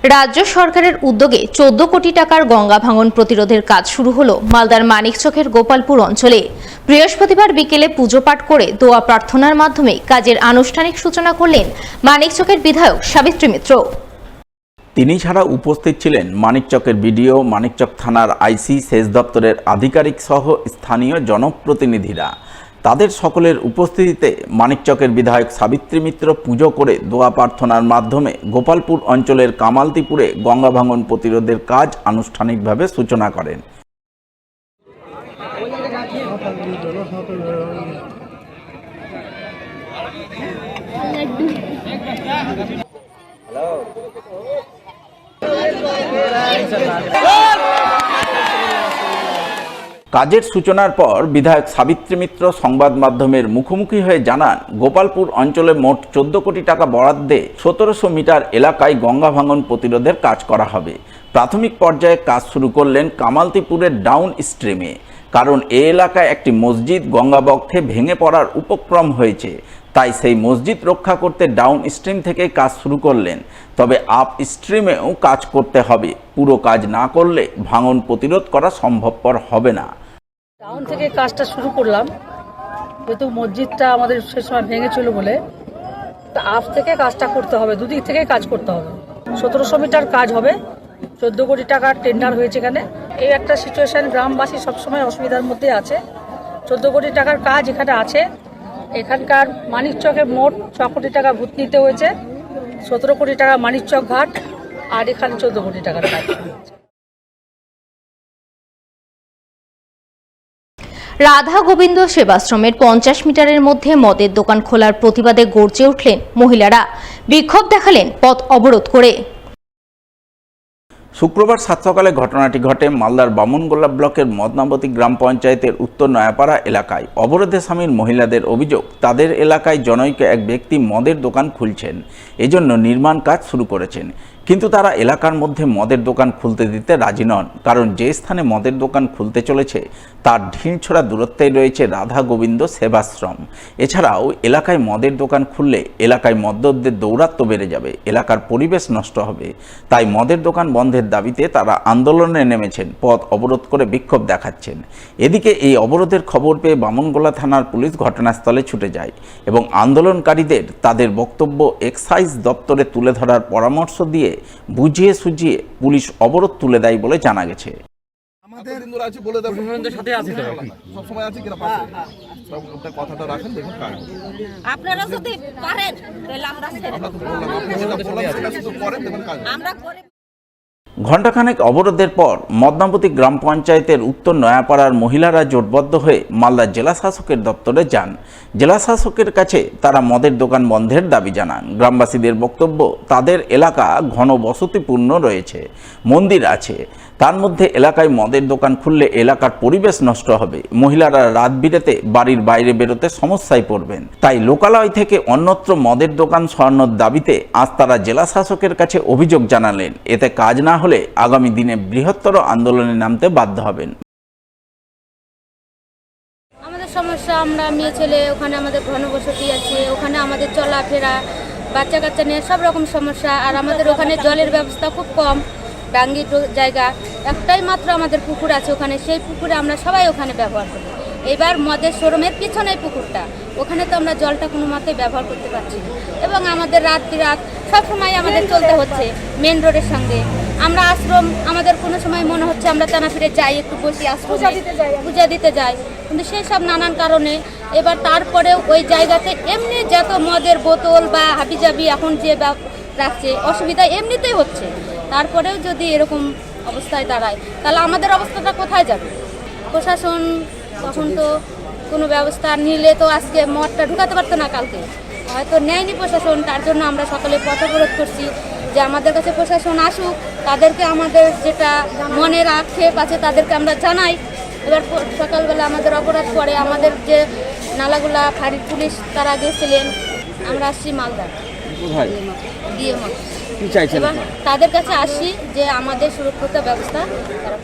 রাজ্য সরকারের উদ্যোগে 14 কোটি টাকার গঙ্গা ভাঙন প্রতিরোধের কাজ শুরু হলো মালদার মানিকচকের গোপালপুর অঞ্চলে। বৃহস্পতিবার বিকেলে পুজো পাঠ করে দোয়া প্রার্থনার মাধ্যমে কাজের আনুষ্ঠানিক সূচনা করলেন মানিকচকের বিধায়ক সাবিত্রী মিত্র। তিনি ছাড়া উপস্থিত ছিলেন মানিকচকের বিডিও, মানিকচক থানার আইসি, সেচ দপ্তরের আধিকারিক সহ স্থানীয় জনপ্রতিনিধিরা। তাদের সকলের উপস্থিতিতে মানিকচকের বিধায়ক সাবিত্রী মিত্র পুজো করে দোয়া প্রার্থনার মাধ্যমে গোপালপুর অঞ্চলের কামালতিপুরে গঙ্গা ভাঙন প্রতিরোধের কাজ আনুষ্ঠানিকভাবে সূচনা করেন। কাজের সূচনার পর বিধায়ক সাবিত্রী মিত্র সংবাদ মাধ্যমের মুখোমুখি হয়ে জানান, গোপালপুর অঞ্চলে মোট 14 কোটি টাকা বরাদ্দে 1700 মিটার এলাকায় গঙ্গা ভাঙন প্রতিরোধের কাজ করা হবে। প্রাথমিক পর্যায়ে কাজ শুরু করলেন কামালতিপুরের ডাউন স্ট্রিমে, কারণ এ এলাকায় একটি মসজিদ গঙ্গাবক্ষে ভেঙে পড়ার উপক্রম হয়েছে। তাই সেই মসজিদ রক্ষা করতে ডাউন স্ট্রিম থেকে কাজ শুরু করলেন। তবে আপ স্ট্রিমেও কাজ করতে হবে। পুরো কাজ না করলে ভাঙন প্রতিরোধ করা সম্ভবপর হবে না। ডাউন থেকে কাজটা শুরু করলাম, যেহেতু মসজিদটা আমাদের সে সময় ভেঙেছিল বলে, তা আপ থেকে কাজটা করতে হবে। দুদিক থেকে কাজ করতে হবে। 1700 মিটার কাজ হবে। 14 কোটি টাকার টেন্ডার হয়েছে এখানে। এই একটা সিচুয়েশন, গ্রামবাসী সবসময় অসুবিধার মধ্যে আছে। 14 কোটি টাকার কাজ এখানে আছে। এখানকার মানিকচকে মোট 6 কোটি টাকা ভূত নিতে হয়েছে। 17 কোটি টাকা মানিকচক ঘাট, আর এখানে 14 কোটি টাকার কাজ হয়েছে। রাধা গোবিন্দ সেবাশ্রমের 50 মিটারের মধ্যে মদের দোকান খোলার প্রতিবাদে গর্জে উঠলেন মহিলারা। বিক্ষোভ দেখালেন পথ অবরোধ করে। শুক্রবার সাত সকালে ঘটনাটি ঘটে মালদার বামনগোলা ব্লকের মদনাবতী গ্রাম পঞ্চায়েতের উত্তর নয়াপাড়া এলাকায়। অবরোধে সামিল মহিলাদের অভিযোগ, তাদের এলাকায় জনৈক এক ব্যক্তি মদের দোকান খুলছেন, এজন্য নির্মাণ কাজ শুরু করেছেন। কিন্তু তারা এলাকার মধ্যে মদের দোকান খুলতে দিতে রাজি নন, কারণ যে স্থানে মদের দোকান খুলতে চলেছে তার ঢিলছোড়া দূরত্বেই রয়েছে রাধা গোবিন্দ সেবাশ্রম। এছাড়াও এলাকায় মদের দোকান খুললে এলাকায় মদ্যপদের দৌরাত্ম্য বেড়ে যাবে, এলাকার পরিবেশ নষ্ট হবে। তাই মদের দোকান বন্ধের দাবিতে তারা আন্দোলনে নেমেছেন, পথ অবরোধ করে বিক্ষোভ দেখাচ্ছেন। এদিকে এই অবরোধের খবর পেয়ে বামনগোলা থানার পুলিশ ঘটনাস্থলে ছুটে যায় এবং আন্দোলনকারীদের তাদের বক্তব্য এক্সাইজ দপ্তরে তুলে ধরার পরামর্শ দিয়ে বুঝিয়ে সুঝিয়ে পুলিশ অবরোধ তুলে দেয় বলে জানা গেছে। আমাদের আছে বলে দাও, প্রশাসনের সাথে আছে তো সব সময় আছে কিনা পাশে সবটা কথাটা রাখেন, দেখুন কাজ আপনারা যদি পারেন তাহলে আমরা আমরা করে। ঘণ্টাখানেক অবরোধের পর মদনাবতী গ্রাম পঞ্চায়েতের উত্তর নয়াপাড়ার মহিলারা জোটবদ্ধ হয়ে মালদা জেলা শাসকের দপ্তরে যান। জেলা শাসকের কাছে তারা মদের দোকান বন্ধের দাবি জানান। গ্রামবাসীদের বক্তব্য, তাদের এলাকা ঘন বসতিপূর্ণ রয়েছে, মন্দির আছে, তার মধ্যে এলাকায় মদের দোকান খুললে এলাকার পরিবেশ নষ্ট হবে। মহিলারা রাত বিরেতে বাড়ির বাইরে বেরোতে সমস্যায় পড়বেন। তাই লোকালয় থেকে অন্যত্র মদের দোকান সরানোর দাবিতে আজ তারা জেলা শাসকের কাছে অভিযোগ জানালেন। এতে কাজ না হলে আগামী দিনে বৃহত্তর আন্দোলনে নামতে বাধ্য হবেন। আমাদের সমস্যা, আমরা মেয়ে ছেলে, ওখানে আমাদের ঘনবসতি আছে, ওখানে আমাদের চলাফেরা, বাচ্চা কাচ্চা নিয়ে সব রকম সমস্যা। আর আমাদের ওখানে জলের ব্যবস্থা খুব কম, ডাঙ্গি জায়গা, একটাই মাত্র আমাদের পুকুর আছে ওখানে। সেই পুকুরে আমরা সবাই ওখানে ব্যবহার করি। এবার মদের শোরুমের পিছনেই পুকুরটা, ওখানে তো আমরা জলটা কোনো মতেই ব্যবহার করতে পারছি না। এবং আমাদের রাত বিরাত সবসময় আমাদের চলতে হচ্ছে মেন রোডের সঙ্গে। আমরা আশ্রম, আমাদের কোনো সময় মনে হচ্ছে আমরা চানাফিরে যাই, একটু বসি আশ্রমে পূজা দিতে যাই, কিন্তু সেই সব নানান কারণে এবার তারপরেও ওই জায়গাতে এমনি যত মদের বোতল বা হাবিজাবি এখন যে রাখছে, অসুবিধা এমনিতেই হচ্ছে। তারপরেও যদি এরকম অবস্থায় দাঁড়ায় তাহলে আমাদের অবস্থাটা কোথায় যাবে? প্রশাসন তখন তো কোনো ব্যবস্থা নিলে তো আজকে মদটা ঢুকাতে পারতো না, কালকে হয়তো নেয়নি প্রশাসন। তার জন্য আমরা সকলে পথ অবরোধ করছি যে আমাদের কাছে প্রশাসন আসুক, তাদেরকে আমাদের যেটা মনের আক্ষেপ আছে তাদেরকে আমরা জানাই। এবার সকালবেলা আমাদের অপরাধ করে আমাদের যে নালাগুলা ফাঁড়ির পুলিশ তারা গেছিলেন, আমরা আসছি মালদা দিয়ে এবং তাদের কাছে আসি যে আমাদের সুরক্ষিত ব্যবস্থা তারা